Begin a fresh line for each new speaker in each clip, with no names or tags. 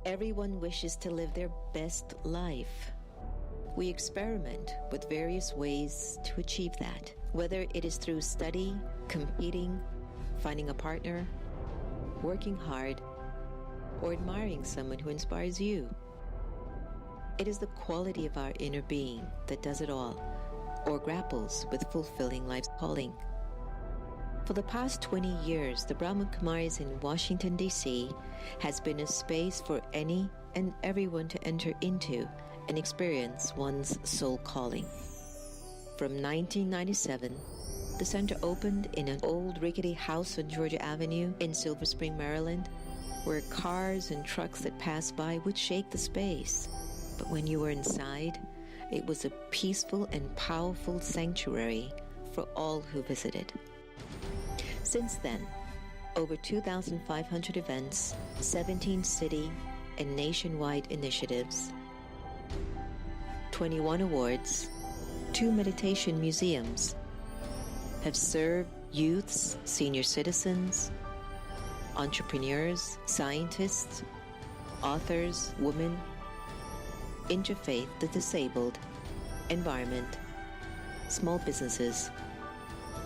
Everyone wishes to live their best life. We experiment with various ways to achieve that, whether it is through study, competing, finding a partner, working hard, or admiring someone who inspires you. It is the quality of our inner being that does it all, or grapples with fulfilling life's calling. For the past 20 years, the Brahma Kumaris in Washington, D.C. has been a space for any and everyone to enter into and experience one's soul calling. From 1997, the center opened in an old rickety house on Georgia Avenue in Silver Spring, Maryland, where cars and trucks that passed by would shake the space. But when you were inside, it was a peaceful and powerful sanctuary for all who visited. Since then, over 2,500 events, 17 city and nationwide initiatives, 21 awards, 2 meditation museums have served youths, senior citizens, entrepreneurs, scientists, authors, women, interfaith, the disabled, environment, small businesses,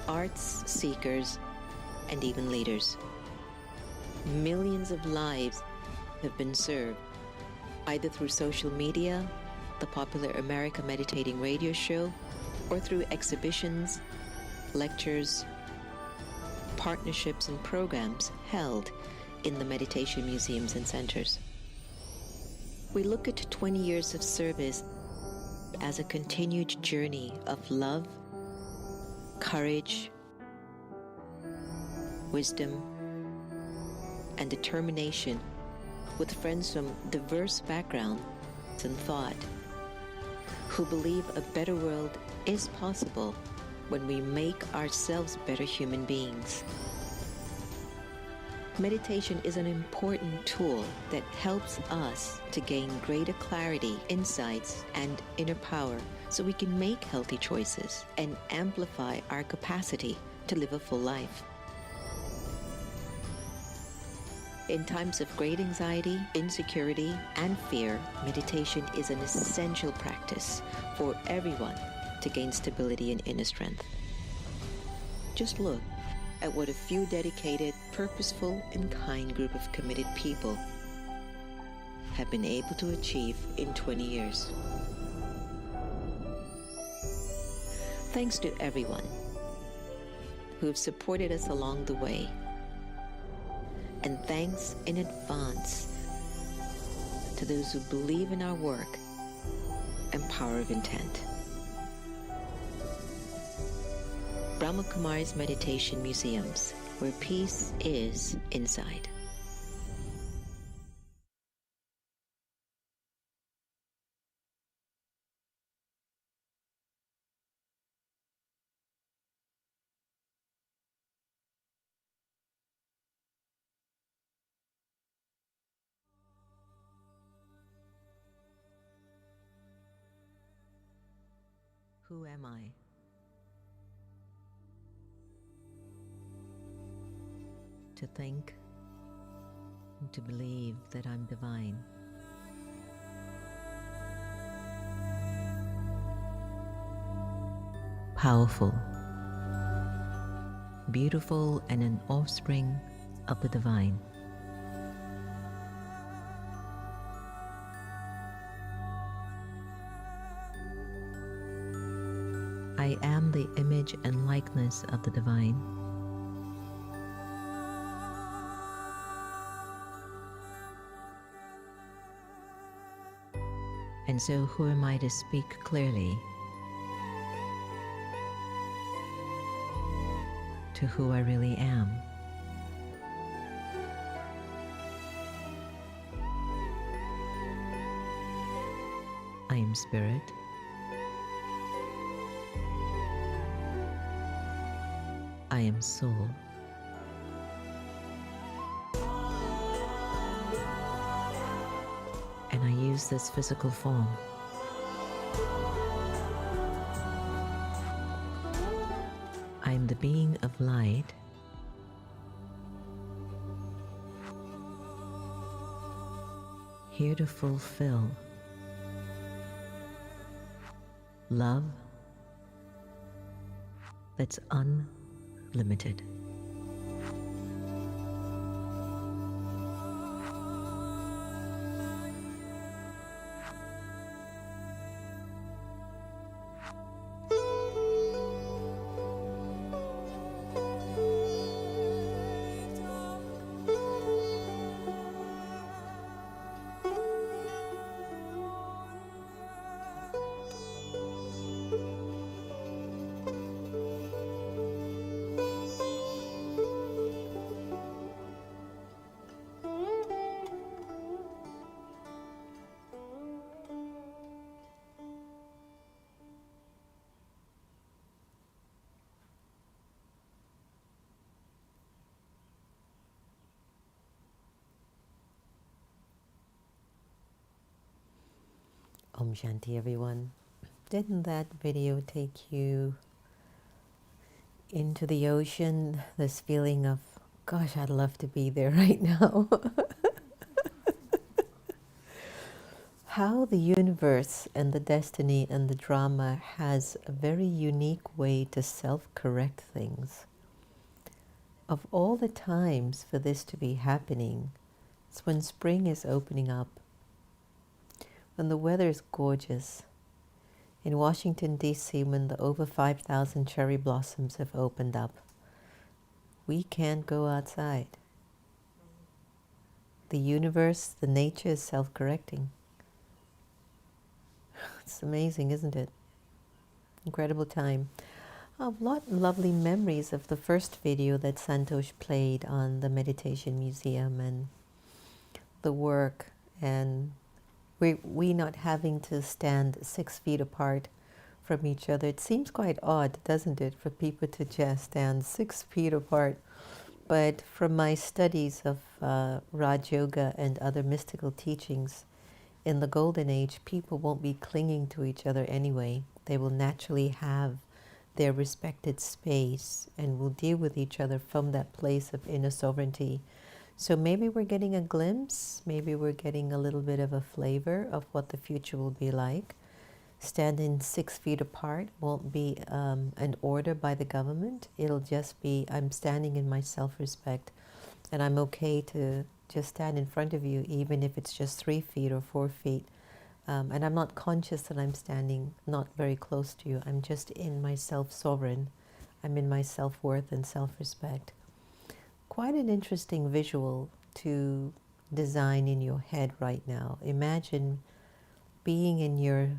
arts seekers, and even leaders. Millions of lives have been served, either through social media, the popular America Meditating radio show, or through exhibitions, lectures, partnerships, and programs held in the meditation museums and centers. We look at 20 years of service as a continued journey of love, courage, wisdom, and determination with friends from diverse backgrounds and thought who believe a better world is possible when we make ourselves better human beings. Meditation is an important tool that helps us to gain greater clarity, insights, and inner power so we can make healthy choices and amplify our capacity to live a full life. In times of great anxiety, insecurity, and fear, meditation is an essential practice for everyone to gain stability and inner strength. Just look at what a few dedicated, purposeful, and kind group of committed people have been able to achieve in 20 years. Thanks to everyone who have supported us along the way. And thanks in advance to those who believe in our work and power of intent. Brahma Kumaris Meditation Museums, where peace is inside. Who am I? To think and to believe that I'm divine. Powerful, beautiful, and an offspring of the divine. I am the image and likeness of the divine. And so who am I to speak clearly to who I really am? I am spirit. I am soul. And I use this physical form. I am the being of light here to fulfill love that's unlimited. Om Shanti, everyone. Didn't that video take you into the ocean? This feeling of, gosh, I'd love to be there right now. How the universe and the destiny and the drama has a very unique way to self-correct things. Of all the times for this to be happening, it's when spring is opening up, when the weather is gorgeous. In Washington, D.C., when the over 5,000 cherry blossoms have opened up, we can't go outside. The universe, the nature is self-correcting. It's amazing, isn't it? Incredible time. A lot of lovely memories of the first video that Santosh played on the Meditation Museum and the work, and we not having to stand 6 feet apart from each other. It seems quite odd, doesn't it, for people to just stand 6 feet apart. But from my studies of Raj Yoga and other mystical teachings, in the Golden Age, people won't be clinging to each other anyway. They will naturally have their respected space and will deal with each other from that place of inner sovereignty. So maybe we're getting a glimpse, maybe we're getting a little bit of a flavor of what the future will be like. Standing 6 feet apart won't be an order by the government. It'll just be, I'm standing in my self-respect, and I'm okay to just stand in front of you, even if it's just 3 feet or 4 feet. And I'm not conscious that I'm standing not very close to you. I'm just in my self-sovereign. I'm in my self-worth and self-respect. Quite an interesting visual to design in your head right now. Imagine being in your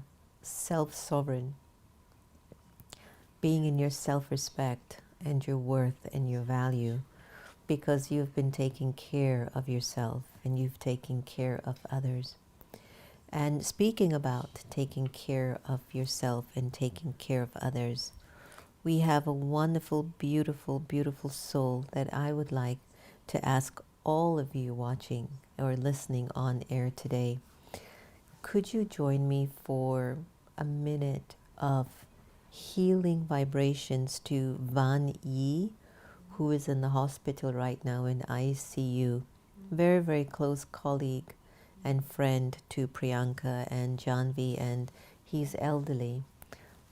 self-sovereign, being in your self-respect and your worth and your value, because you've been taking care of yourself and you've taken care of others. And speaking about taking care of yourself and taking care of others, we have a wonderful, beautiful, beautiful soul that I would like to ask all of you watching or listening on air today. Could you join me for a minute of healing vibrations to Van Yi, who is in the hospital right now in ICU? Very, very close colleague and friend to Priyanka and Janvi, and he's elderly.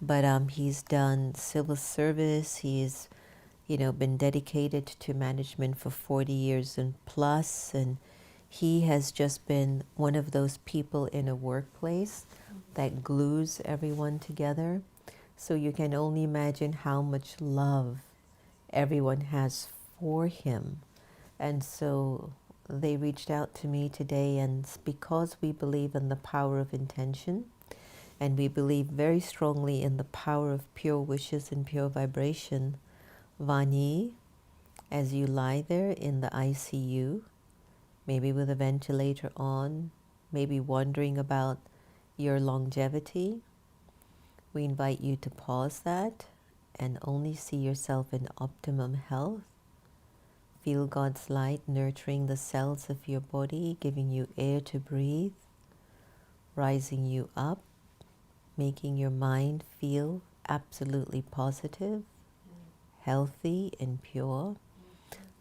But he's done civil service. He's, been dedicated to management for 40 years and plus, and he has just been one of those people in a workplace that glues everyone together. So you can only imagine how much love everyone has for him. And so they reached out to me today, and because we believe in the power of intention, and we believe very strongly in the power of pure wishes and pure vibration, Vani, as you lie there in the ICU, maybe with a ventilator on, maybe wondering about your longevity, we invite you to pause that and only see yourself in optimum health. Feel God's light nurturing the cells of your body, giving you air to breathe, rising you up, making your mind feel absolutely positive, healthy and pure.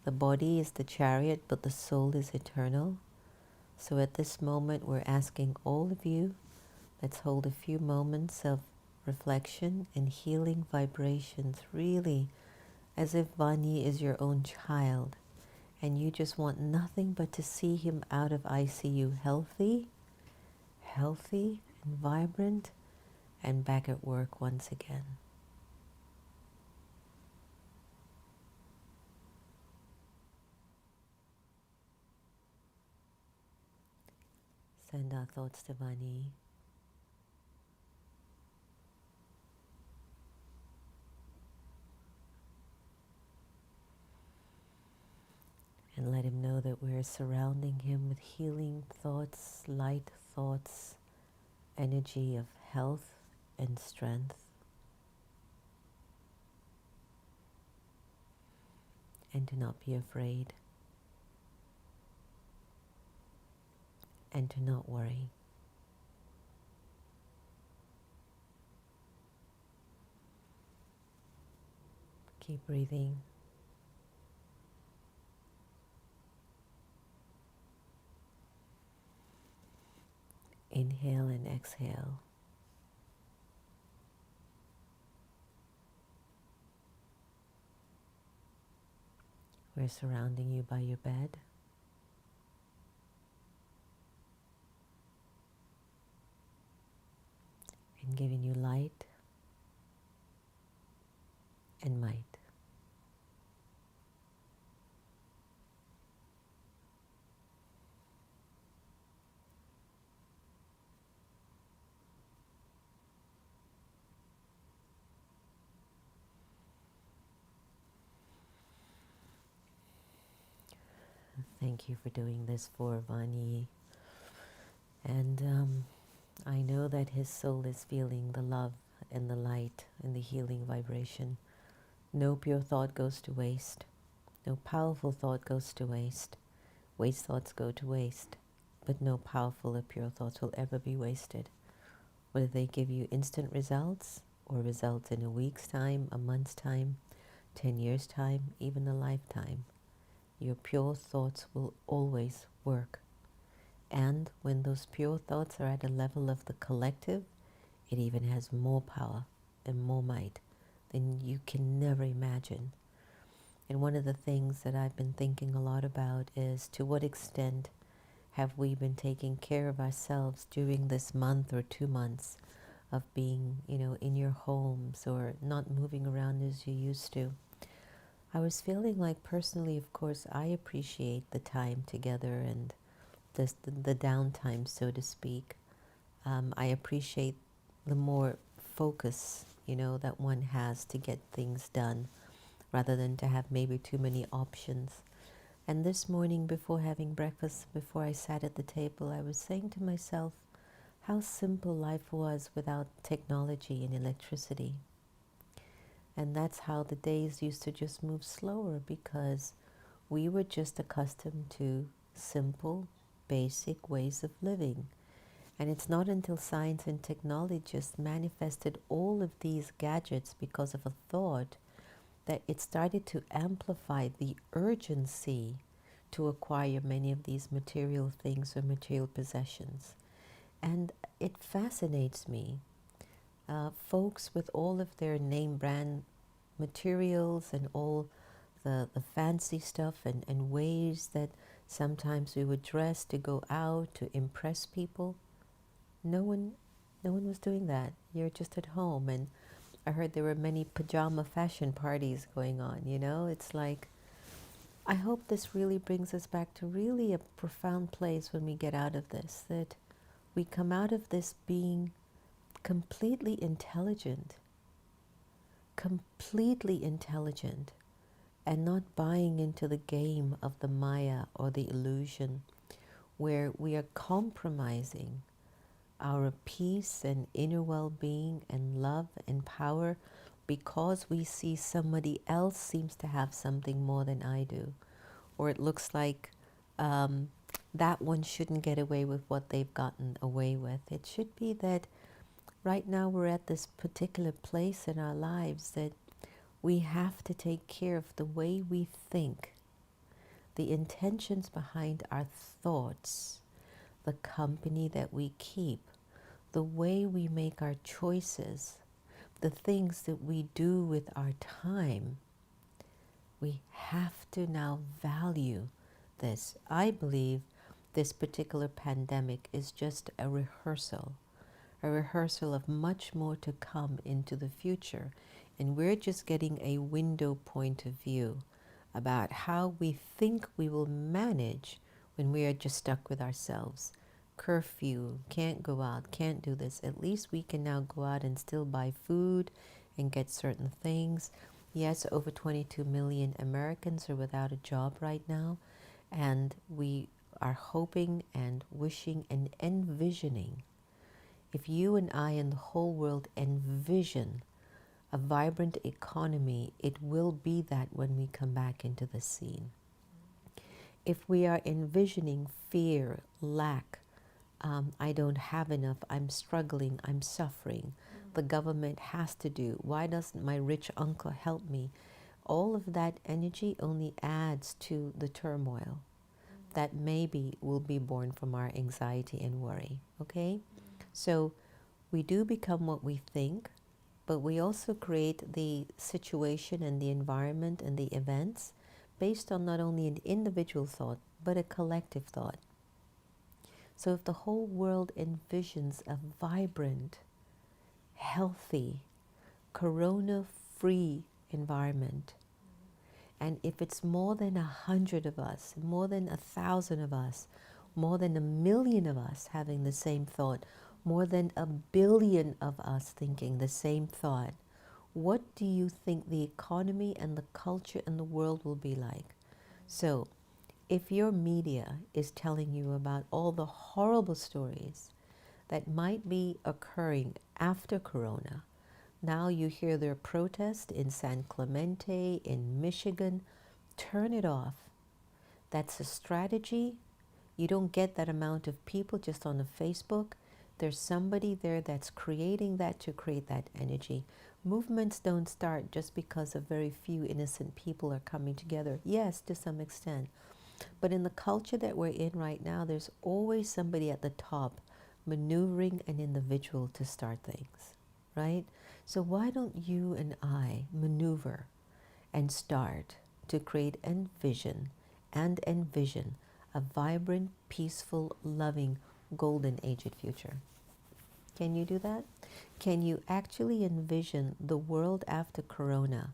The body is the chariot, but the soul is eternal. So at this moment, we're asking all of you, let's hold a few moments of reflection and healing vibrations, really as if Vani is your own child and you just want nothing but to see him out of ICU healthy and vibrant and back at work once again. Send our thoughts to Vani. And let him know that we're surrounding him with healing thoughts, light thoughts, energy of health and strength. And to not be afraid. And to not worry. Keep breathing. Inhale and exhale. We're surrounding you by your bed. And giving you light and might. Thank you for doing this for Vani. And I know that his soul is feeling the love and the light and the healing vibration. No pure thought goes to waste. No powerful thought goes to waste. Waste thoughts go to waste. But no powerful or pure thoughts will ever be wasted. Whether they give you instant results or results in a week's time, a month's time, 10 years' time, even a lifetime. Your pure thoughts will always work. And when those pure thoughts are at a level of the collective, it even has more power and more might than you can never imagine. And one of the things that I've been thinking a lot about is to what extent have we been taking care of ourselves during this month or 2 months of being, in your homes or not moving around as you used to. I was feeling like personally, of course, I appreciate the time together and the downtime, so to speak. I appreciate the more focus, that one has to get things done rather than to have maybe too many options. And this morning before having breakfast, before I sat at the table, I was saying to myself how simple life was without technology and electricity. And that's how the days used to just move slower because we were just accustomed to simple, basic ways of living. And it's not until science and technology just manifested all of these gadgets because of a thought that it started to amplify the urgency to acquire many of these material things or material possessions. And it fascinates me. Folks with all of their name brand materials and all the fancy stuff and ways that sometimes we would dress to go out to impress people. No one was doing that. You're just at home. And I heard there were many pajama fashion parties going on, It's like, I hope this really brings us back to really a profound place when we get out of this, that we come out of this being completely intelligent, and not buying into the game of the Maya or the illusion where we are compromising our peace and inner well-being and love and power because we see somebody else seems to have something more than I do. Or it looks like that one shouldn't get away with what they've gotten away with. It should be that right now we're at this particular place in our lives that we have to take care of the way we think, the intentions behind our thoughts, the company that we keep, the way we make our choices, the things that we do with our time. We have to now value this. I believe this particular pandemic is just a rehearsal of much more to come into the future. And we're just getting a window point of view about how we think we will manage when we are just stuck with ourselves. Curfew, can't go out, can't do this. At least we can now go out and still buy food and get certain things. Yes, over 22 million Americans are without a job right now, and we are hoping and wishing and envisioning. If you and I and the whole world envision a vibrant economy, it will be that when we come back into the scene. If we are envisioning fear, lack, I don't have enough, I'm struggling, I'm suffering, the government has to do, why doesn't my rich uncle help me? All of that energy only adds to the turmoil that maybe will be born from our anxiety and worry, okay? So we do become what we think, but we also create the situation and the environment and the events based on not only an individual thought, but a collective thought. So if the whole world envisions a vibrant, healthy, corona-free environment, and if it's more than 100 of us, more than 1,000 of us, more than 1,000,000 of us having the same thought, more than 1,000,000,000 of us thinking the same thought, what do you think the economy and the culture and the world will be like? So, if your media is telling you about all the horrible stories that might be occurring after Corona, now you hear their protest in San Clemente, in Michigan, turn it off. That's a strategy. You don't get that amount of people just on the Facebook. There's somebody there that's creating that to create that energy. Movements don't start just because of very few innocent people are coming together. Yes, to some extent. But in the culture that we're in right now, there's always somebody at the top maneuvering an individual to start things, right? So why don't you and I maneuver and start to create and envision a vibrant, peaceful, loving, golden aged future? Can you do that? Can you actually envision the world after Corona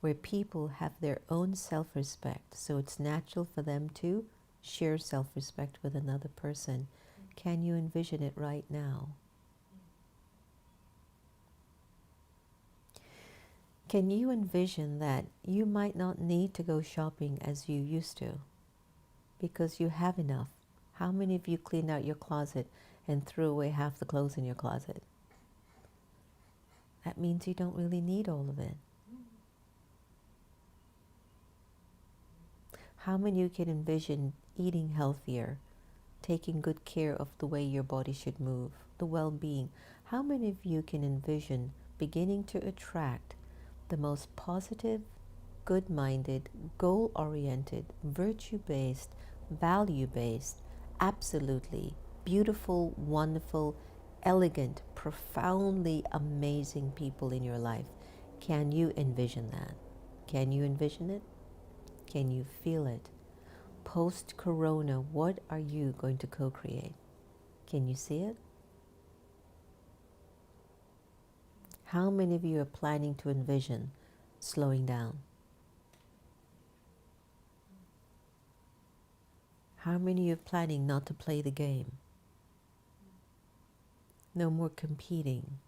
where people have their own self-respect, so it's natural for them to share self-respect with another person? Can you envision it right now? Can you envision that you might not need to go shopping as you used to because you have enough? How many of you cleaned out your closet and threw away half the clothes in your closet? That means you don't really need all of it. How many of you can envision eating healthier, taking good care of the way your body should move, the well-being? How many of you can envision beginning to attract the most positive, good-minded, goal-oriented, virtue-based, value-based, absolutely beautiful, wonderful, elegant, profoundly amazing people in your life? Can you envision that? Can you envision it? Can you feel it? Post-Corona, what are you going to co-create? Can you see it? How many of you are planning to envision slowing down? How many of you are planning not to play the game? No more competing.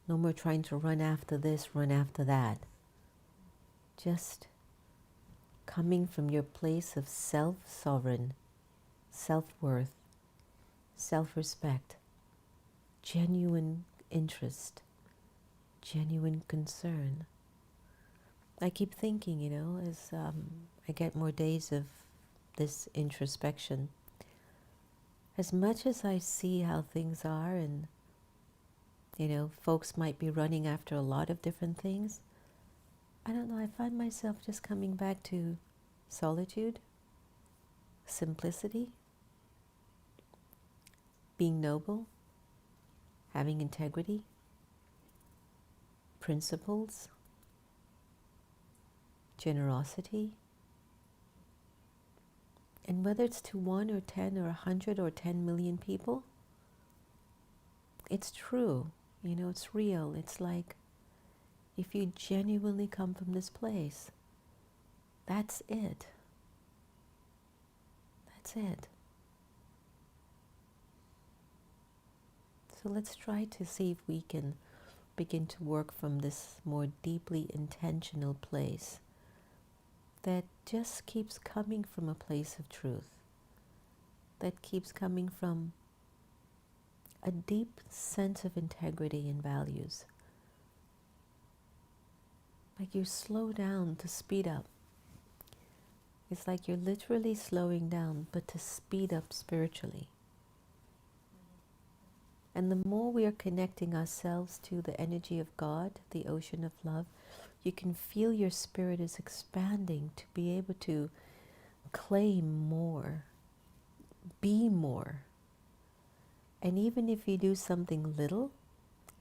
No more trying to run after this, run after that. Just coming from your place of self-sovereign, self-worth, self-respect, genuine interest, genuine concern. I keep thinking, as I get more days of this introspection, as much as I see how things are and, folks might be running after a lot of different things, I don't know, I find myself just coming back to solitude, simplicity, being noble, having integrity, principles, generosity. And whether it's to 1 or 10 or 100 or 10 million people, it's true. You know, it's real. It's like, if you genuinely come from this place, that's it. That's it. So let's try to see if we can begin to work from this more deeply intentional place that just keeps coming from a place of truth, that keeps coming from a deep sense of integrity and values. Like you slow down to speed up. It's like you're literally slowing down, but to speed up spiritually. And the more we are connecting ourselves to the energy of God, the ocean of love, you can feel your spirit is expanding to be able to claim more, be more. And even if you do something little,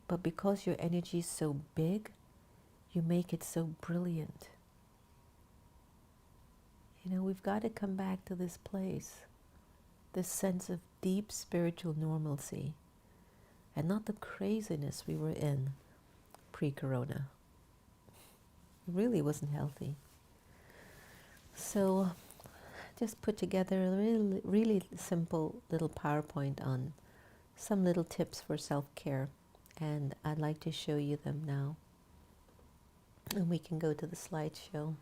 but because your energy is so big, you make it so brilliant. You know, we've got to come back to this place, this sense of deep spiritual normalcy, and not the craziness we were in pre-corona. It really wasn't healthy. So just put together a really simple little PowerPoint on some little tips for self-care, and I'd like to show you them now. And we can go to the slideshow.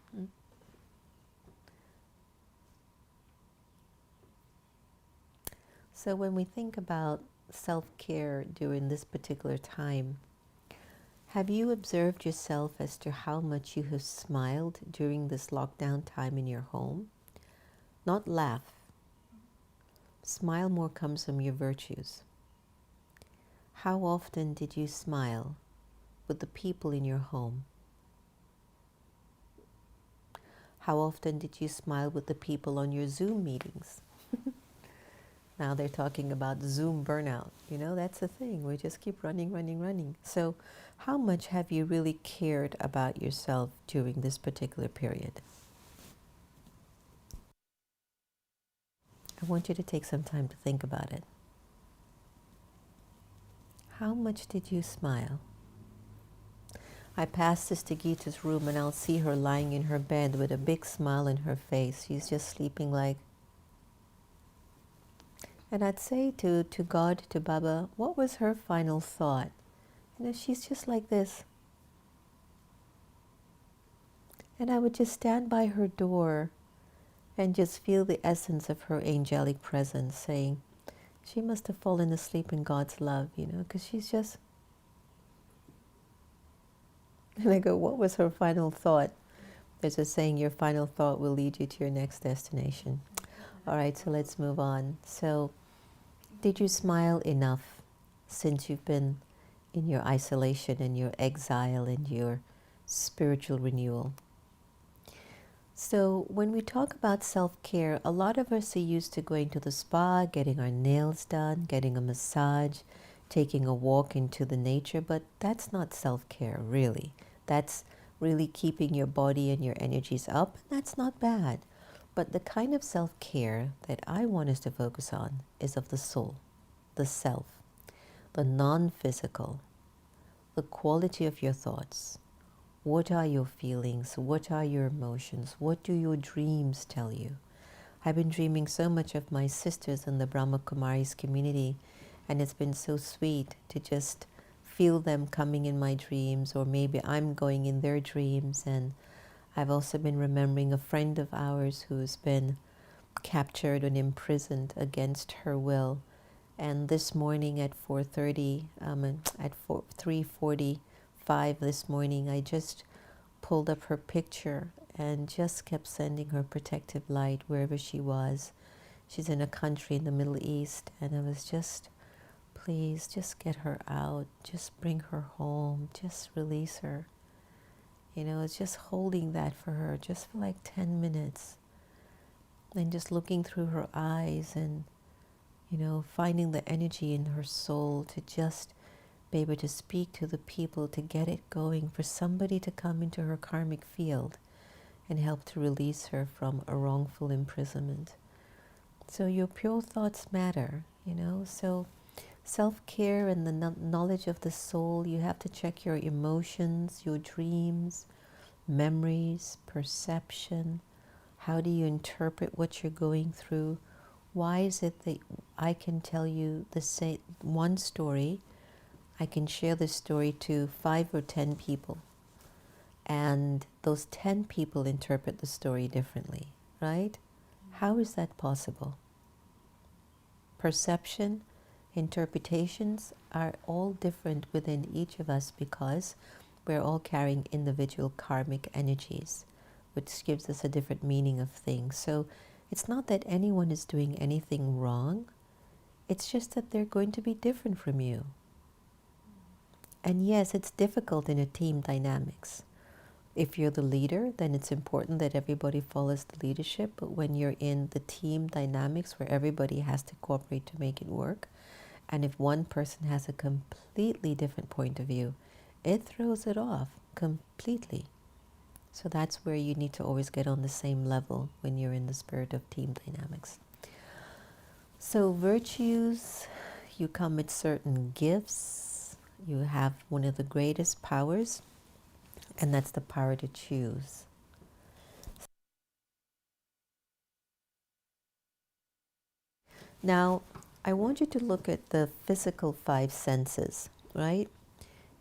So when we think about self-care during this particular time, have you observed yourself as to how much you have smiled during this lockdown time in your home? Not laugh. Smile more comes from your virtues. How often did you smile with the people in your home? How often did you smile with the people on your Zoom meetings? Now they're talking about Zoom burnout. You know, that's the thing. We just keep running. So how much have you really cared about yourself during this particular period? I want you to take some time to think about it. How much did you smile? I pass Sister Gita's room and I'll see her lying in her bed with a big smile on her face. She's just sleeping like... And I'd say to God, to Baba, what was her final thought? You know, she's just like this. And I would just stand by her door and just feel the essence of her angelic presence, saying, she must have fallen asleep in God's love, you know, because she's just... And I go, what was her final thought? There's a saying, your final thought will lead you to your next destination. All right, so let's move on. So, did you smile enough since you've been in your isolation and your exile and your spiritual renewal? So when we talk about self-care, a lot of us are used to going to the spa, getting our nails done, getting a massage, taking a walk into the nature, but that's not self-care, really. That's really keeping your body and your energies up. That's not bad. But the kind of self-care that I want us to focus on is of the soul, the self, the non-physical, the quality of your thoughts. What are your feelings? What are your emotions? What do your dreams tell you? I've been dreaming so much of my sisters in the Brahma Kumaris community, and it's been so sweet to just feel them coming in my dreams, or maybe I'm going in their dreams. And I've also been remembering a friend of ours who's been captured and imprisoned against her will. And this morning at 4:30, at 3:45 this morning, I just pulled up her picture and just kept sending her protective light wherever she was. She's in a country in the Middle East, and I was just, please, just get her out, just bring her home, just release her. You know, it's just holding that for her just for like 10 minutes and just looking through her eyes and, finding the energy in her soul to just be able to speak to the people, to get it going, for somebody to come into her karmic field and help to release her from a wrongful imprisonment. So your pure thoughts matter, So self-care and the knowledge of the soul, you have to check your emotions, your dreams, memories, perception. How do you interpret what you're going through? Why is it that I can tell you the same one story, I can share this story to 5 or 10 people, and those 10 people interpret the story differently, right? How is that possible? Perception, interpretations are all different within each of us because we're all carrying individual karmic energies, which gives us a different meaning of things. So it's not that anyone is doing anything wrong. It's just that they're going to be different from you. And yes, it's difficult in a team dynamics. If you're the leader, then it's important that everybody follows the leadership. But when you're in the team dynamics where everybody has to cooperate to make it work, and if one person has a completely different point of view, it throws it off completely. So that's where you need to always get on the same level when you're in the spirit of team dynamics. So virtues, you come with certain gifts. You have one of the greatest powers, and that's the power to choose. Now, I want you to look at the physical 5 senses, right?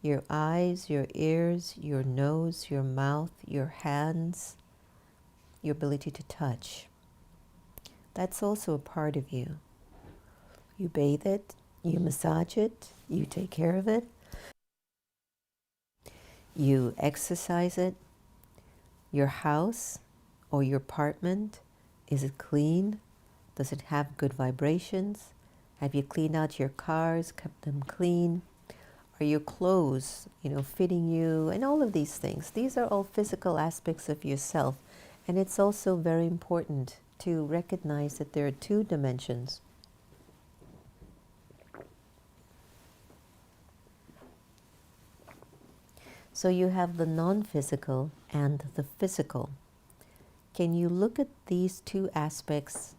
Your eyes, your ears, your nose, your mouth, your hands, your ability to touch. That's also a part of you. You bathe it, you massage it, you take care of it, you exercise it. Your house or your apartment, is it clean? Does it have good vibrations? Have you cleaned out your cars, kept them clean? Are your clothes, fitting you? And all of these things. These are all physical aspects of yourself. And it's also very important to recognize that there are 2 dimensions. So you have the non-physical and the physical. Can you look at these 2 aspects,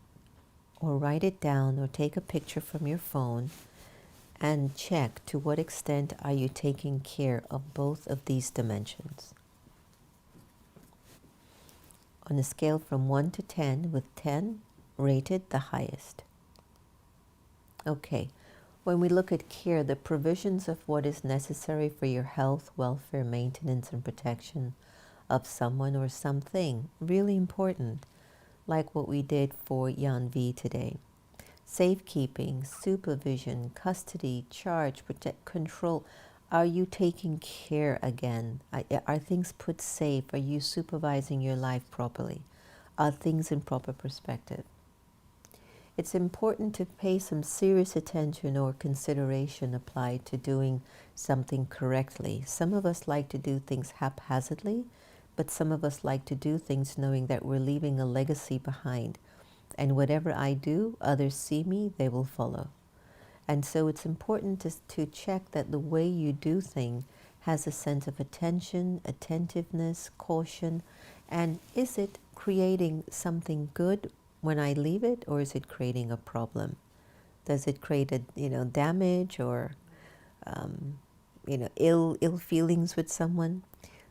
or write it down, or take a picture from your phone and check to what extent are you taking care of both of these dimensions? On a scale from 1 to 10, with 10 rated the highest. Okay, when we look at care, the provisions of what is necessary for your health, welfare, maintenance, and protection of someone or something, really important, like what we did for Yan V today. Safekeeping, supervision, custody, charge, protect, control. Are you taking care again? Are things put safe? Are you supervising your life properly? Are things in proper perspective? It's important to pay some serious attention or consideration applied to doing something correctly. Some of us like to do things haphazardly, but some of us like to do things knowing that we're leaving a legacy behind. And whatever I do, others see me, they will follow. And so it's important to check that the way you do things has a sense of attention, attentiveness, caution, and is it creating something good when I leave it, or is it creating a problem? Does it create a damage or ill feelings with someone?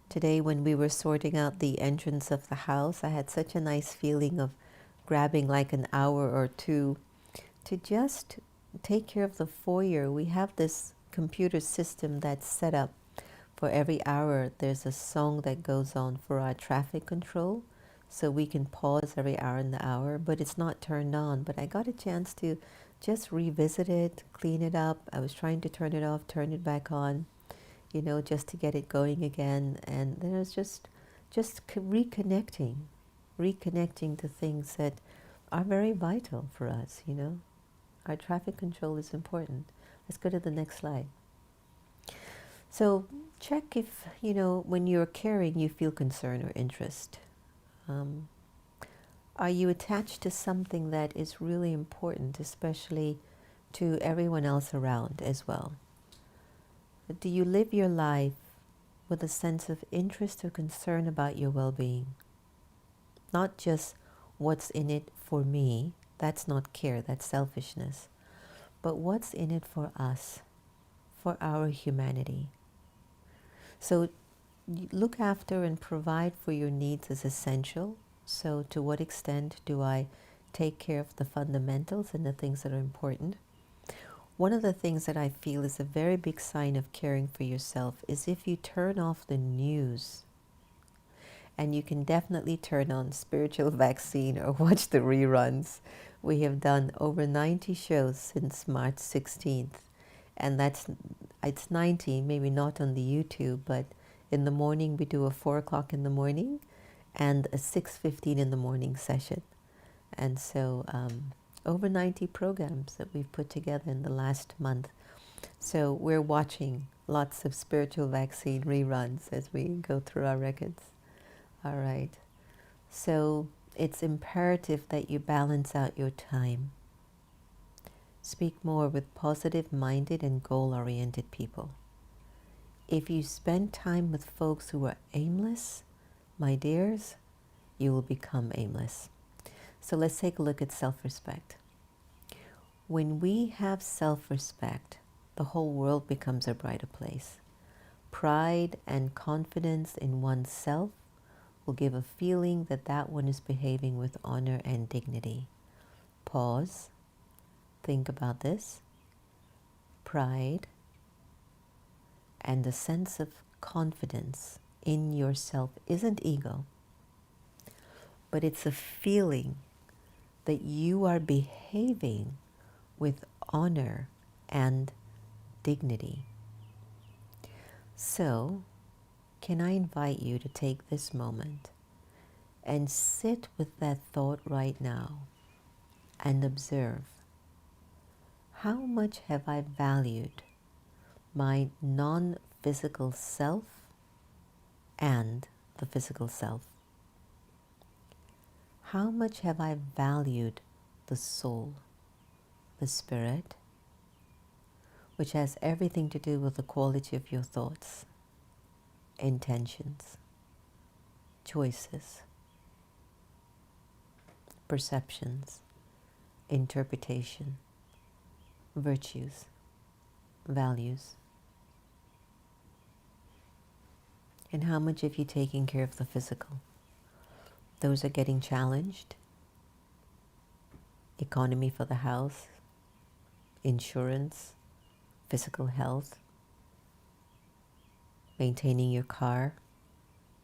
Today, when we were sorting out the entrance of the house, I had such a nice feeling of grabbing like an hour or 2 to just take care of the foyer. We have this computer system that's set up for every hour. There's a song that goes on for our traffic control, so we can pause every hour in the hour, but it's not turned on. But I got a chance to just revisit it, clean it up. I was trying to turn it off, turn it back on, just to get it going again. And then it was just reconnecting to things that are very vital for us, Our traffic control is important. Let's go to the next slide. So check if, when you're caring, you feel concern or interest. Are you attached to something that is really important, especially to everyone else around as well. Do you live your life with a sense of interest or concern about your well-being? Not just what's in it for me, that's not care, that's selfishness, but what's in it for us, for our humanity. So look after and provide for your needs is essential. So to what extent do I take care of the fundamentals and the things that are important? One of the things that I feel is a very big sign of caring for yourself is if you turn off the news. And you can definitely turn on Spiritual Vaccine or watch the reruns. We have done over 90 shows since March 16th. And it's 90, maybe not on the YouTube, but in the morning we do a 4 o'clock in the morning and a 6:15 in the morning session. And so over 90 programs that we've put together in the last month. So we're watching lots of Spiritual Vaccine reruns as we go through our records. All right. So it's imperative that you balance out your time. Speak more with positive-minded and goal-oriented people. If you spend time with folks who are aimless, my dears, you will become aimless. So let's take a look at self-respect. When we have self-respect, the whole world becomes a brighter place. Pride and confidence in oneself will give a feeling that that one is behaving with honor and dignity. Pause. Think about this. Pride and a sense of confidence in yourself isn't ego, but it's a feeling that you are behaving with honor and dignity. So, can I invite you to take this moment and sit with that thought right now and observe, how much have I valued my non-physical self and the physical self? How much have I valued the soul, the spirit, which has everything to do with the quality of your thoughts, intentions, choices, perceptions, interpretation, virtues, values? And how much have you taken care of the physical? Those are getting challenged. Economy for the house, insurance, physical health, maintaining your car,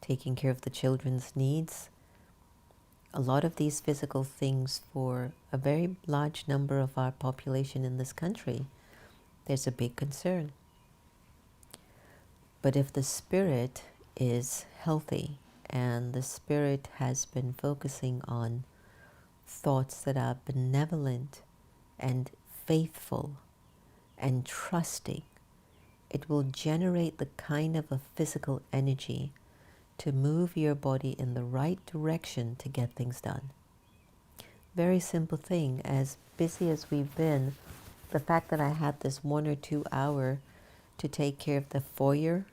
taking care of the children's needs. A lot of these physical things for a very large number of our population in this country, there's a big concern. But if the spirit is healthy and the spirit has been focusing on thoughts that are benevolent and faithful and trusting, it will generate the kind of a physical energy to move your body in the right direction to get things done. Very simple thing. As busy as we've been, the fact that I had this 1 or 2 hour to take care of the foyer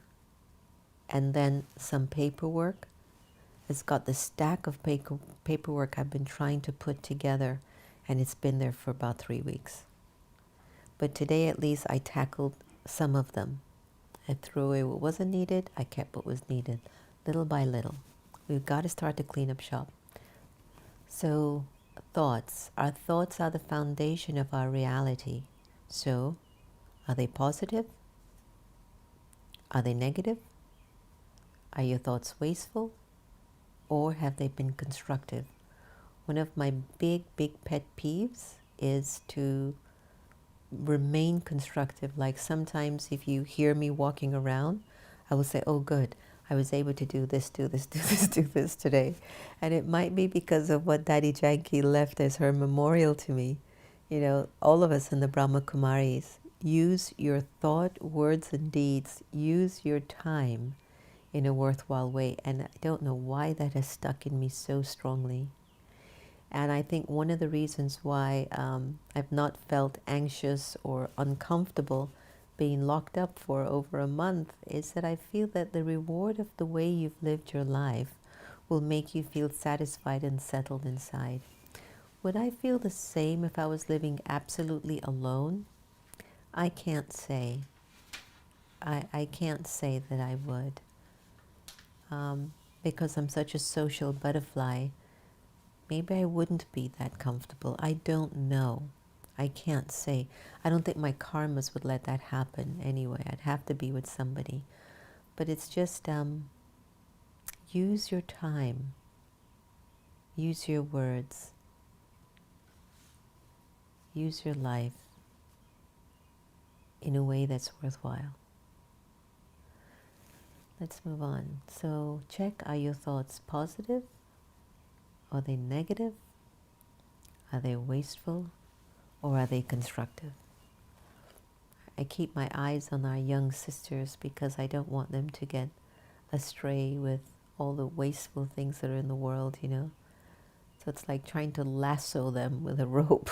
and then some paperwork, it's got the stack of paperwork I've been trying to put together, and it's been there for about 3 weeks. But today at least I tackled some of them. I threw away what wasn't needed, I kept what was needed, little by little. We've got to start to clean up shop. So thoughts. Our thoughts are the foundation of our reality. So, are they positive? Are they negative? Are your thoughts wasteful? Or have they been constructive? One of my big pet peeves is to remain constructive. Like sometimes if you hear me walking around, I will say, oh good, I was able to do this, do this, do this, do this today. And it might be because of what Daddy Janki left as her memorial to me. You know, all of us in the Brahma Kumaris, use your thought, words, and deeds. Use your time in a worthwhile way. And I don't know why that has stuck in me so strongly. And I think one of the reasons why I've not felt anxious or uncomfortable being locked up for over a month is that I feel that the reward of the way you've lived your life will make you feel satisfied and settled inside. Would I feel the same if I was living absolutely alone? I can't say. I can't say that I would. Because I'm such a social butterfly, maybe I wouldn't be that comfortable. I don't know. I can't say. I don't think my karmas would let that happen anyway. I'd have to be with somebody. But it's just use your time. Use your words. Use your life in a way that's worthwhile. Let's move on. So check, are your thoughts positive? Are they negative? Are they wasteful? Or are they constructive? I keep my eyes on our young sisters because I don't want them to get astray with all the wasteful things that are in the world, you know. So it's like trying to lasso them with a rope.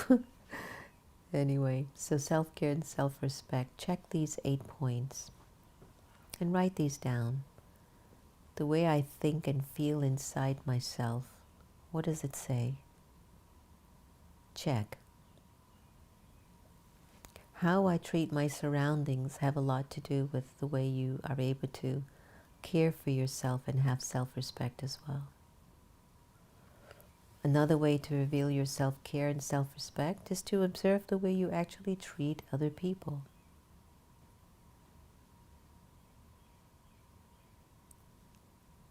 Anyway, so self-care and self-respect. Check these 8 points and write these down. The way I think and feel inside myself, what does it say? Check. How I treat my surroundings have a lot to do with the way you are able to care for yourself and have self-respect as well. Another way to reveal your self-care and self-respect is to observe the way you actually treat other people.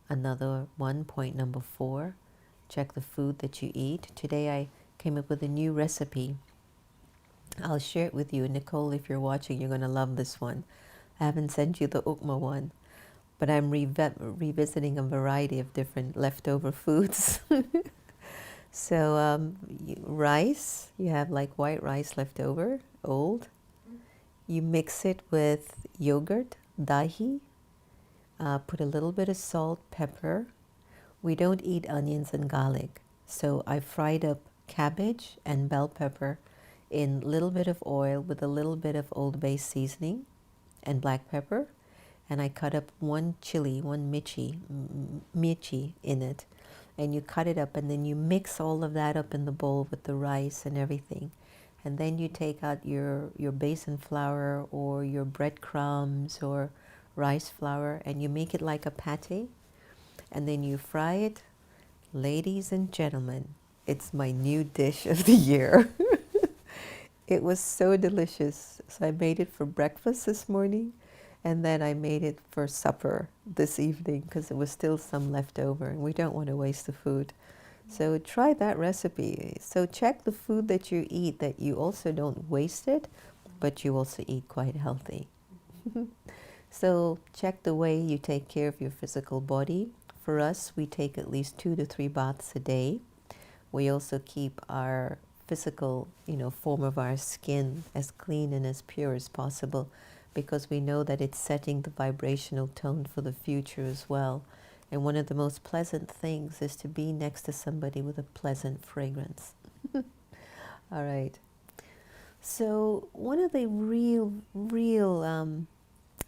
Another one, point number 4, check the food that you eat. Today I came up with a new recipe. I'll share it with you. Nicole, if you're watching, you're going to love this one. I haven't sent you the ukma one, but I'm revisiting a variety of different leftover foods. So rice, you have like white rice left over, old. You mix it with yogurt, dahi, put a little bit of salt, pepper. We don't eat onions and garlic. So I fried up cabbage and bell pepper in a little bit of oil with a little bit of Old Bay seasoning and black pepper. And I cut up one chili, one mirchi in it. And you cut it up and then you mix all of that up in the bowl with the rice and everything. And then you take out your basin flour or your breadcrumbs or rice flour and you make it like a pate. And then you fry it. Ladies and gentlemen, it's my new dish of the year. It was so delicious. So I made it for breakfast this morning. And then I made it for supper this evening because there was still some left over and we don't want to waste the food. So try that recipe. So check the food that you eat, that you also don't waste it, but you also eat quite healthy. So check the way you take care of your physical body. For us, we take at least 2 to 3 baths a day. We also keep our physical, form of our skin as clean and as pure as possible, because we know that it's setting the vibrational tone for the future as well. And one of the most pleasant things is to be next to somebody with a pleasant fragrance. All right. So one of the real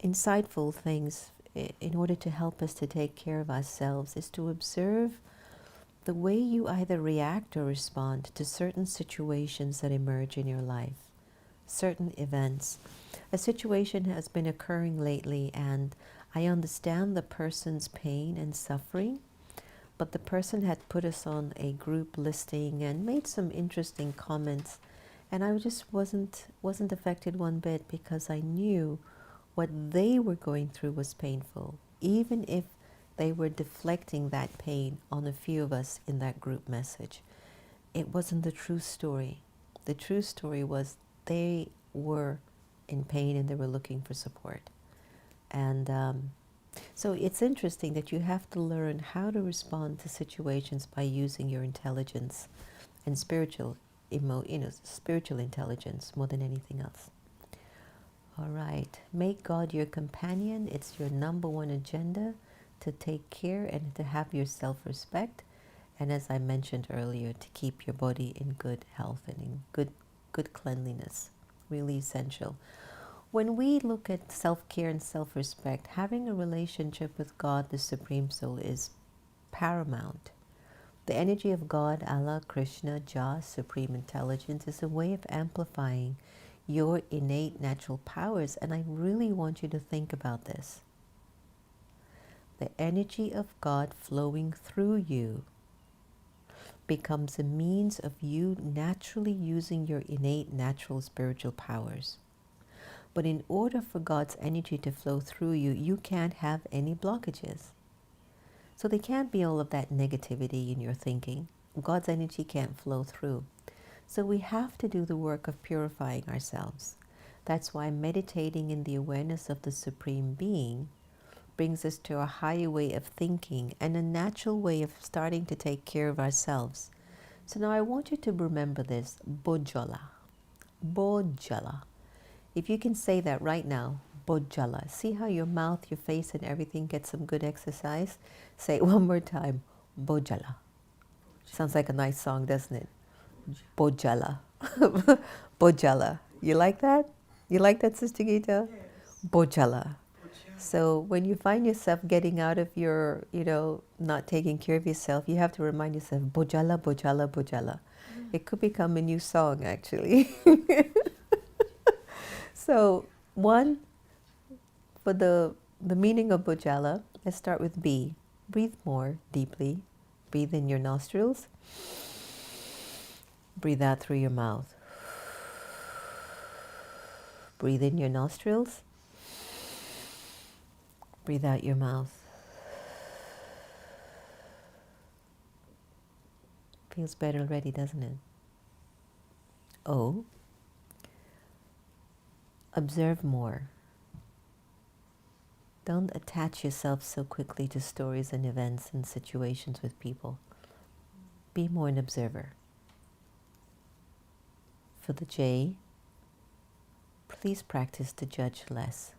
insightful things in order to help us to take care of ourselves is to observe the way you either react or respond to certain situations that emerge in your life, certain events. A situation has been occurring lately and I understand the person's pain and suffering, but the person had put us on a group listing and made some interesting comments, and I just wasn't affected one bit because I knew what they were going through was painful, even if they were deflecting that pain on a few of us in that group message. It wasn't the true story. The true story was they were in pain and they were looking for support. And so it's interesting that you have to learn how to respond to situations by using your intelligence and spiritual intelligence more than anything else. All right, make God your companion. It's your #1 agenda to take care and to have your self-respect. And as I mentioned earlier, to keep your body in good health and in good cleanliness, really essential. When we look at self-care and self-respect, having a relationship with God, the Supreme Soul, is paramount. The energy of God, Allah, Krishna, Jah, Supreme Intelligence, is a way of amplifying your innate natural powers. And I really want you to think about this. The energy of God flowing through you becomes a means of you naturally using your innate natural spiritual powers. But in order for God's energy to flow through you, you can't have any blockages. So there can't be all of that negativity in your thinking. God's energy can't flow through. So we have to do the work of purifying ourselves. That's why meditating in the awareness of the Supreme Being brings us to a higher way of thinking and a natural way of starting to take care of ourselves. So now I want you to remember this, Bojala. Bojala. If you can say that right now, Bojala. See how your mouth, your face, and everything gets some good exercise? Say it one more time, Bojala. Sounds like a nice song, doesn't it? Bojala. Bojala. You like that? You like that, Sister Gita? Yes. Bojala. So when you find yourself getting out of your, not taking care of yourself, you have to remind yourself, Bojala, Bojala, Bojala. It could become a new song, actually. So one, for the meaning of Bojala, let's start with B. Breathe more deeply. Breathe in your nostrils. Breathe out through your mouth. Breathe in your nostrils. Breathe out your mouth. Feels better already, doesn't it? O. Observe more. Don't attach yourself so quickly to stories and events and situations with people. Be more an observer. For the J, please practice to judge less.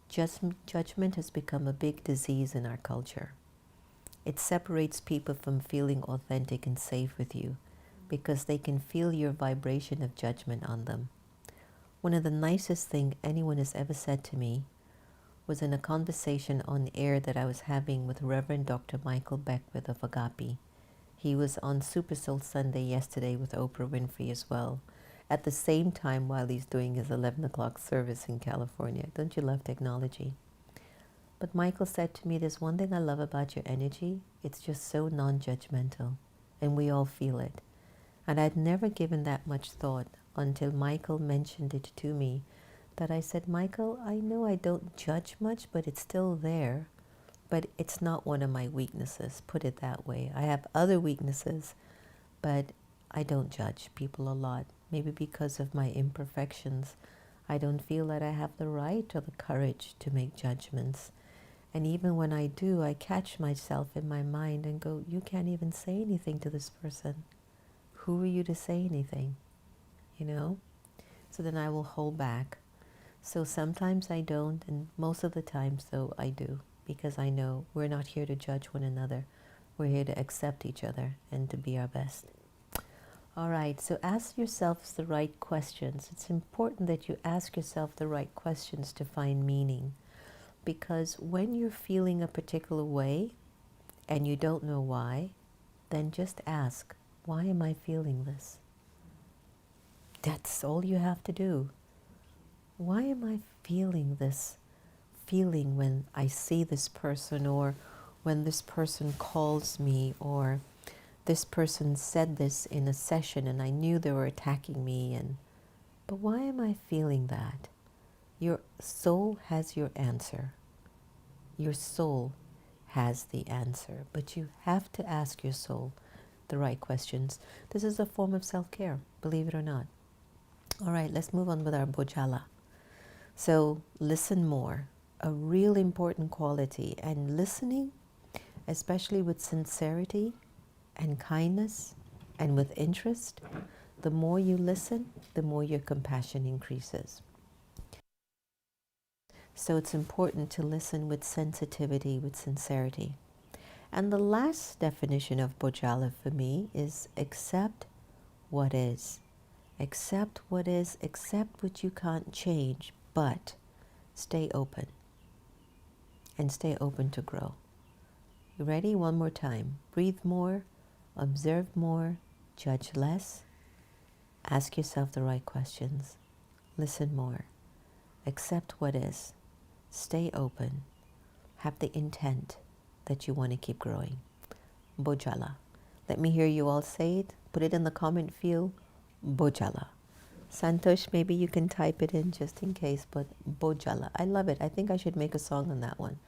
Judgment has become a big disease in our culture. It separates people from feeling authentic and safe with you because they can feel your vibration of judgment on them. One of the nicest things anyone has ever said to me was in a conversation on air that I was having with Reverend Dr. Michael Beckwith of Agape. He was on Super Soul Sunday yesterday with Oprah Winfrey as well, at the same time while he's doing his 11 o'clock service in California. Don't you love technology? But Michael said to me, there's one thing I love about your energy. It's just so non-judgmental, and we all feel it. And I'd never given that much thought until Michael mentioned it to me, that I said, Michael, I know I don't judge much, but it's still there. But it's not one of my weaknesses, put it that way. I have other weaknesses, but I don't judge people a lot. Maybe because of my imperfections, I don't feel that I have the right or the courage to make judgments. And even when I do, I catch myself in my mind and go, you can't even say anything to this person. Who are you to say anything? So then I will hold back. So sometimes I don't, and most of the time, so I do, because I know we're not here to judge one another. We're here to accept each other and to be our best. All right, so ask yourselves the right questions. It's important that you ask yourself the right questions to find meaning, because when you're feeling a particular way and you don't know why, then just ask, why am I feeling this? That's all you have to do. Why am I feeling this feeling when I see this person, or when this person calls me, or this person said this in a session and I knew they were attacking me, but why am I feeling that? Your soul has your answer. Your soul has the answer, but you have to ask your soul the right questions. This is a form of self-care, believe it or not. All right, let's move on with our Bojala. So listen more, a real important quality, and listening, especially with sincerity and kindness and with interest, the more you listen, the more your compassion increases. So it's important to listen with sensitivity, with sincerity. And the last definition of Bojala for me is accept what is. Accept what is, accept what you can't change, but stay open. And stay open to grow. You ready? One more time. Breathe more, observe more, judge less, ask yourself the right questions, listen more, accept what is, stay open, have the intent that you want to keep growing. Bojala. Let me hear you all say it. Put it in the comment field. Bojala. Santosh, maybe you can type it in just in case, but Bojala. I love it. I think I should make a song on that one.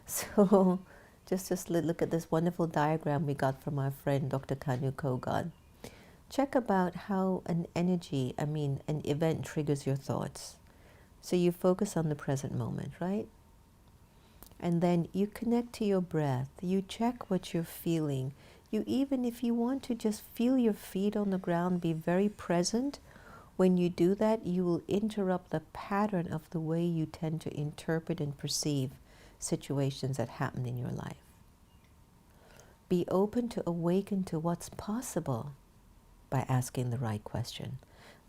So just look at this wonderful diagram we got from our friend Dr. Kanu Kogan. Check about how an event triggers your thoughts. So you focus on the present moment, right? And then you connect to your breath. You check what you're feeling. You even, if you want to just feel your feet on the ground, be very present. When you do that, you will interrupt the pattern of the way you tend to interpret and perceive situations that happen in your life. Be open to awaken to what's possible by asking the right question.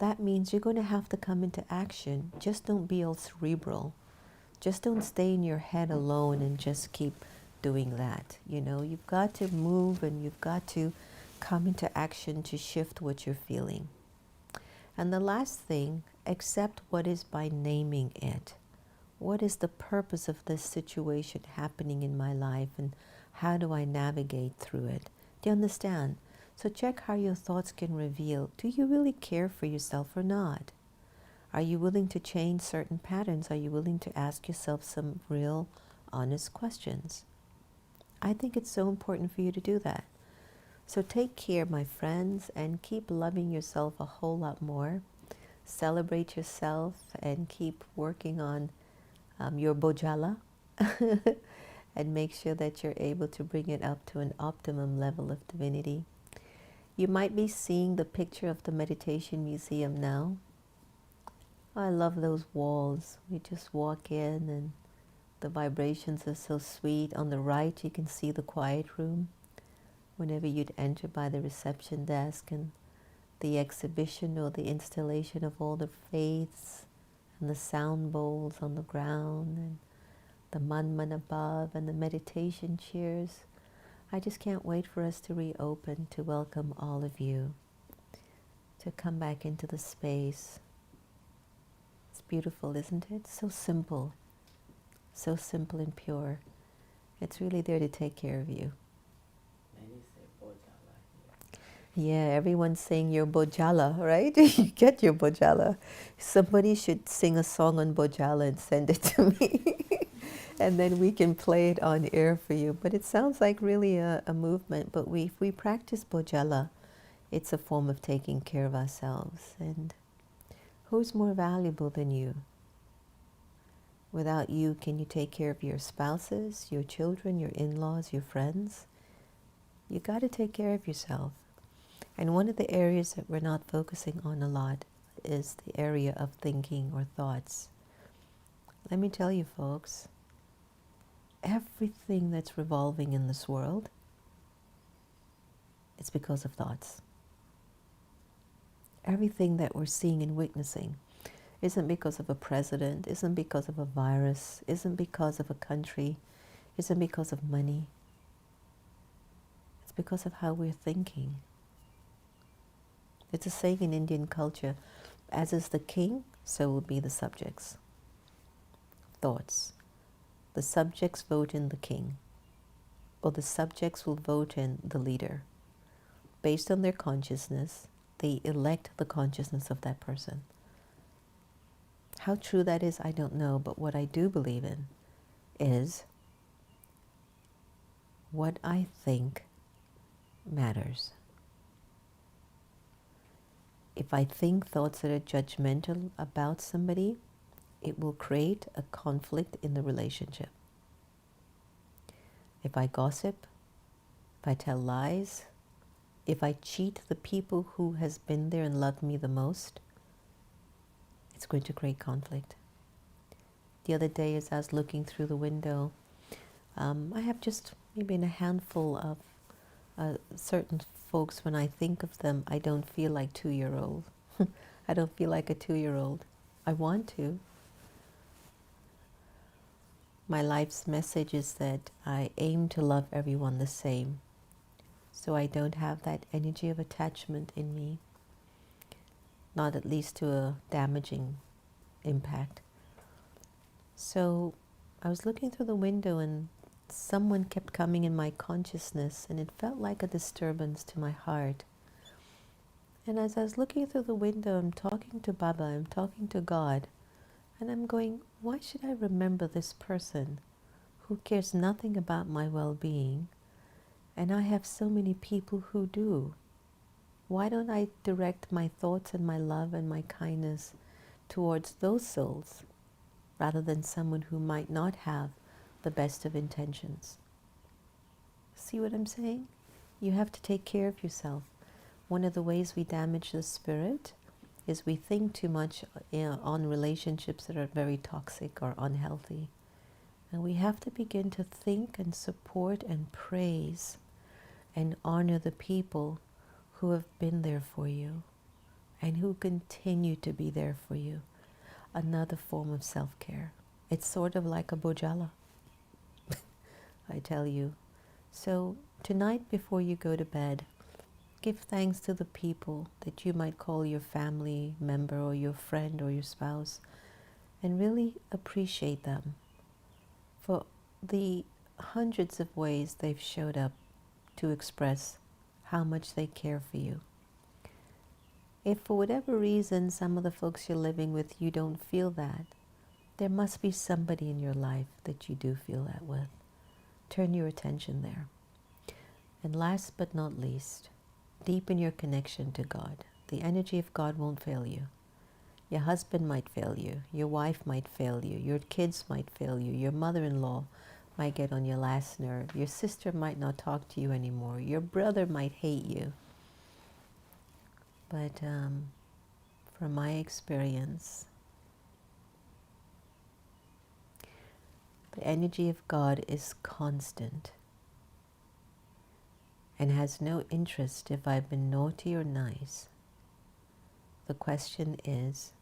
That means you're going to have to come into action. Just don't be all cerebral. Just don't stay in your head alone and just keep doing that. You know, you've got to move and you've got to come into action to shift what you're feeling. And the last thing, accept what is by naming it. What is the purpose of this situation happening in my life, and how do I navigate through it? Do you understand? So check how your thoughts can reveal, do you really care for yourself or not? Are you willing to change certain patterns? Are you willing to ask yourself some real, honest questions? I think it's so important for you to do that. So take care, my friends, and keep loving yourself a whole lot more. Celebrate yourself and keep working on your Bojala and make sure that you're able to bring it up to an optimum level of divinity. You might be seeing the picture of the Meditation Museum now. I love those walls. We just walk in and the vibrations are so sweet. On the right, you can see the quiet room. Whenever you'd enter by the reception desk, and the exhibition or the installation of all the faiths and the sound bowls on the ground and the manman above and the meditation chairs. I just can't wait for us to reopen, to welcome all of you, to come back into the space. It's beautiful, isn't it? So simple and pure. It's really there to take care of you. Yeah, everyone's saying your Bojala, right? You get your Bojala. Somebody should sing a song on Bojala and send it to me. And then we can play it on air for you. But it sounds like really a movement. But if we practice Bojala, it's a form of taking care of ourselves. And who's more valuable than you? Without you, can you take care of your spouses, your children, your in-laws, your friends? You got to take care of yourself. And one of the areas that we're not focusing on a lot is the area of thinking or thoughts. Let me tell you, folks, everything that's revolving in this world, it's because of thoughts. Everything that we're seeing and witnessing isn't because of a president, isn't because of a virus, isn't because of a country, isn't because of money. It's because of how we're thinking. It's a saying in Indian culture, as is the king, so will be the subjects. Thoughts. The subjects vote in the king, or the subjects will vote in the leader. Based on their consciousness, they elect the consciousness of that person. How true that is, I don't know, but what I do believe in is what I think matters. If I think thoughts that are judgmental about somebody, it will create a conflict in the relationship. If I gossip, if I tell lies, if I cheat the people who has been there and loved me the most, it's going to create conflict. The other day as I was looking through the window, I have just
maybe in a handful of certain folks, when I think of them, I don't feel like 2-year-old. I don't feel like a 2-year-old. I want to. My life's message is that I aim to love everyone the same, so I don't have that energy of attachment in me, not at least to a damaging impact. So I was looking through the window and someone kept coming in my consciousness, and it felt like a disturbance to my heart. And as I was looking through the window, I'm talking to Baba, I'm talking to God, and I'm going, why should I remember this person who cares nothing about my well-being, and I have so many people who do? Why don't I direct my thoughts and my love and my kindness towards those souls, rather than someone who might not have the best of intentions? See what I'm saying? You have to take care of yourself. One of the ways we damage the spirit is we think too much on relationships that are very toxic or unhealthy. And we have to begin to think and support and praise and honor the people who have been there for you and who continue to be there for you. Another form of self-care. It's sort of like a bojala, I tell you. So tonight before you go to bed, give thanks to the people that you might call your family member or your friend or your spouse, and really appreciate them for the hundreds of ways they've showed up to express how much they care for you. If for whatever reason some of the folks you're living with you don't feel that, there must be somebody in your life that you do feel that with. Turn your attention there. And last but not least, deepen your connection to God. The energy of God won't fail you. Your husband might fail you. Your wife might fail you. Your kids might fail you. Your mother-in-law might get on your last nerve. Your sister might not talk to you anymore. Your brother might hate you. But from my experience, the energy of God is constant and has no interest if I've been naughty or nice. The question is,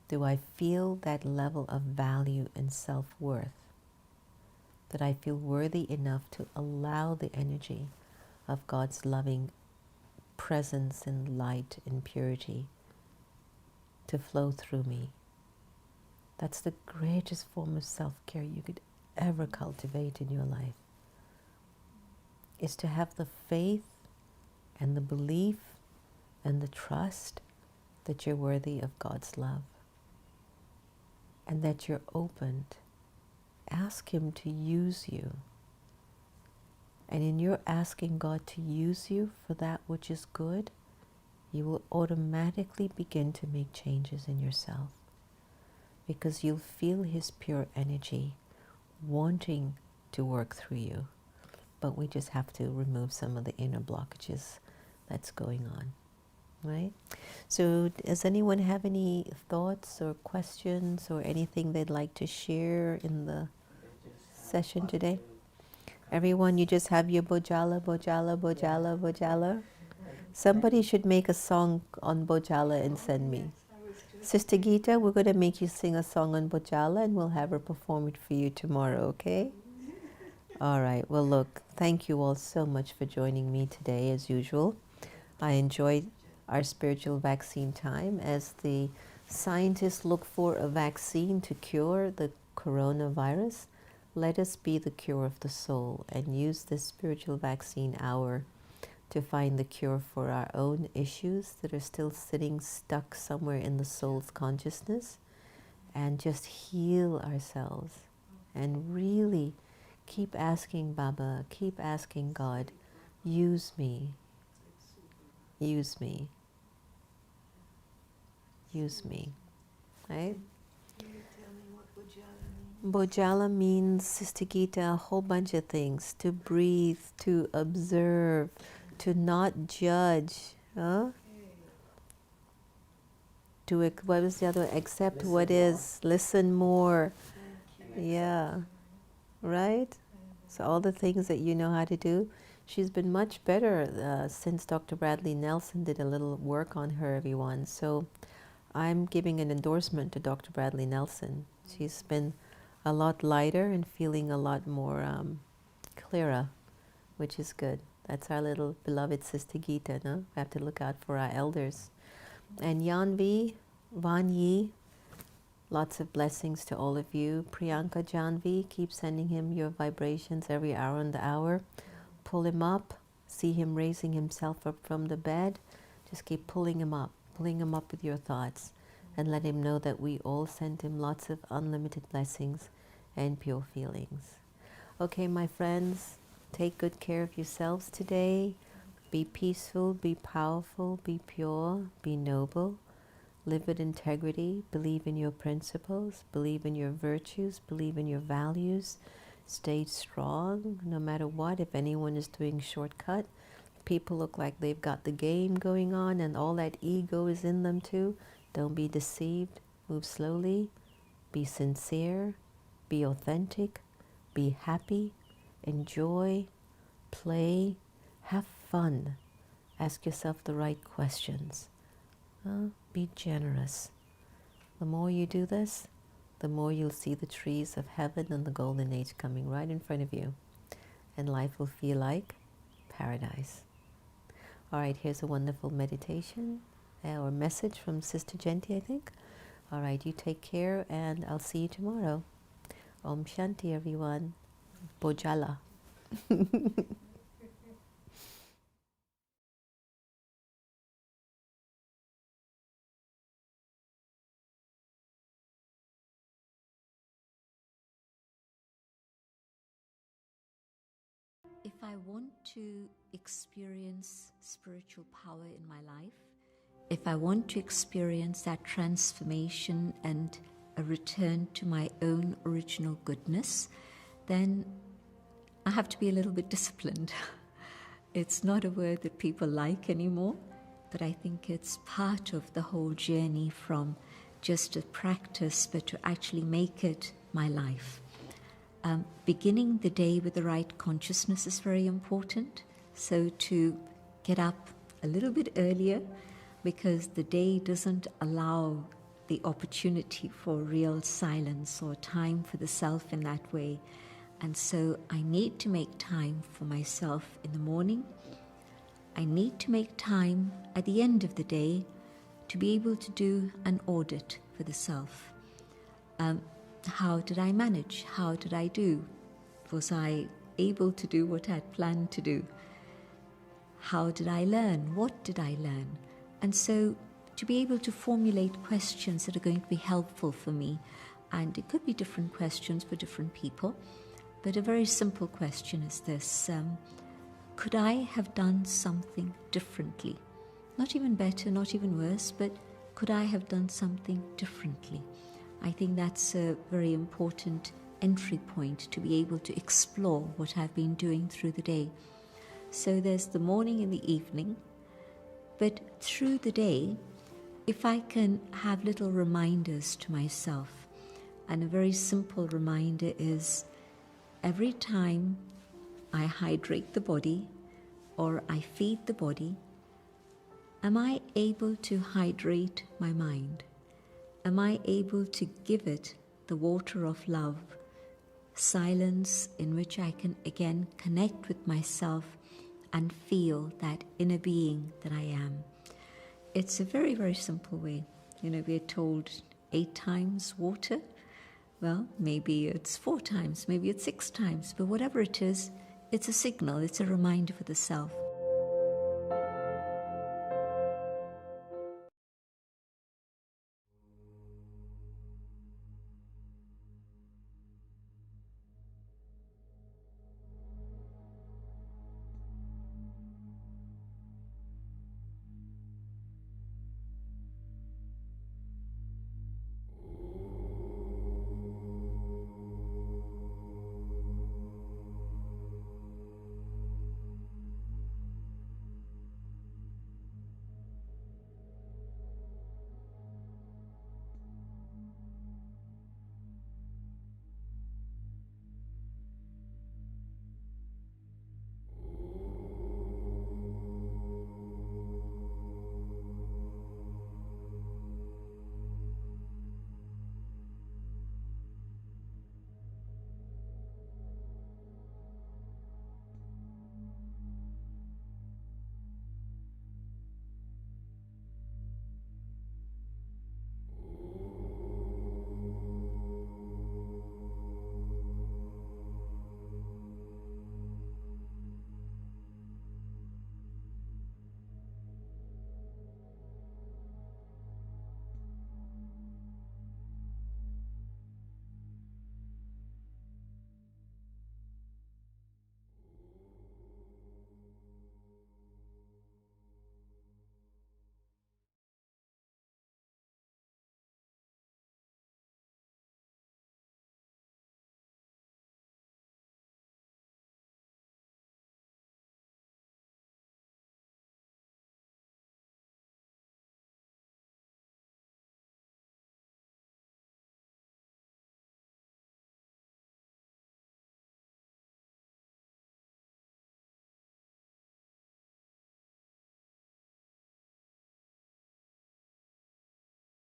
do I feel that level of value and self-worth, that I feel worthy enough to allow the energy of God's loving presence and light and purity to flow through me? That's the greatest form of self-care you could ever cultivate in your life, is to have the faith and the belief and the trust that you're worthy of God's love and that you're open. Ask Him to use you. And in your asking God to use you for that which is good, you will automatically begin to make changes in yourself, because you'll feel His pure energy wanting to work through you. But we just have to remove some of the inner blockages that's going on, right? So does anyone have any thoughts or questions or anything they'd like to share in the session today? Everyone, you just have your bojala, bojala, bojala, bojala. Somebody should make a song on bojala and send me. Sister Gita, we're going to make you sing a song on bojala and we'll have her perform it for you tomorrow, okay? All right. Well, look, thank you all so much for joining me today, as usual. I enjoyed our spiritual vaccine time as the scientists look for a vaccine to cure the coronavirus. Let us be the cure of the soul and use this spiritual vaccine hour to find the cure for our own issues that are still sitting stuck somewhere in the soul's consciousness, and just heal ourselves and really keep asking Baba, keep asking God, use me, use me, use me, right? Bojala means, Sister Gita, a whole bunch of things. To breathe, to observe, to not judge. Huh? To, what was the other? Accept what is, listen more. Yeah, right? So all the things that you know how to do, she's been much better since Dr. Bradley Nelson did a little work on her, everyone. So I'm giving an endorsement to Dr. Bradley Nelson. She's been a lot lighter and feeling a lot more clearer, which is good. That's our little beloved Sister Gita, no? We have to look out for our elders. And Yanvi, Van Yi, lots of blessings to all of you. Priyanka Janvi, keep sending him your vibrations every hour on the hour. Pull him up. See him raising himself up from the bed. Just keep pulling him up with your thoughts. And let him know that we all send him lots of unlimited blessings and pure feelings. Okay, my friends, take good care of yourselves today. Be peaceful, be powerful, be pure, be noble. Live with integrity, believe in your principles, believe in your virtues, believe in your values. Stay strong no matter what. If anyone is doing shortcut, people look like they've got the game going on and all that ego is in them too. Don't be deceived. Move slowly. Be sincere. Be authentic. Be happy. Enjoy. Play. Have fun. Ask yourself the right questions. Be generous. The more you do this, the more you'll see the trees of heaven and the golden age coming right in front of you. And life will feel like paradise. All right, here's a wonderful meditation or message from Sister Jenna, I think. All right, you take care and I'll see you tomorrow. Om Shanti, everyone. Bojala.
If I want to experience spiritual power in my life, if I want to experience that transformation and a return to my own original goodness, then I have to be a little bit disciplined. It's not a word that people like anymore, but I think it's part of the whole journey from just a practice, but to actually make it my life. Beginning the day with the right consciousness is very important. So to get up a little bit earlier, because the day doesn't allow the opportunity for real silence or time for the self in that way. And so I need to make time for myself in the morning. I need to make time at the end of the day to be able to do an audit for the self. How did I manage? How did I do? Was I able to do what I had planned to do? How did I learn? What did I learn? And so to be able to formulate questions that are going to be helpful for me, and it could be different questions for different people, but a very simple question is this: could I have done something differently? Not even better, not even worse, but could I have done something differently? I think that's a very important entry point to be able to explore what I've been doing through the day. So there's the morning and the evening, but through the day, if I can have little reminders to myself, and a very simple reminder is every time I hydrate the body or I feed the body, am I able to hydrate my mind? Am I able to give it the water of love, silence in which I can again connect with myself and feel that inner being that I am? It's a very, very simple way. We're told 8 times water. Well, maybe it's 4 times, maybe it's 6 times, but whatever it is, it's a signal, it's a reminder for the self.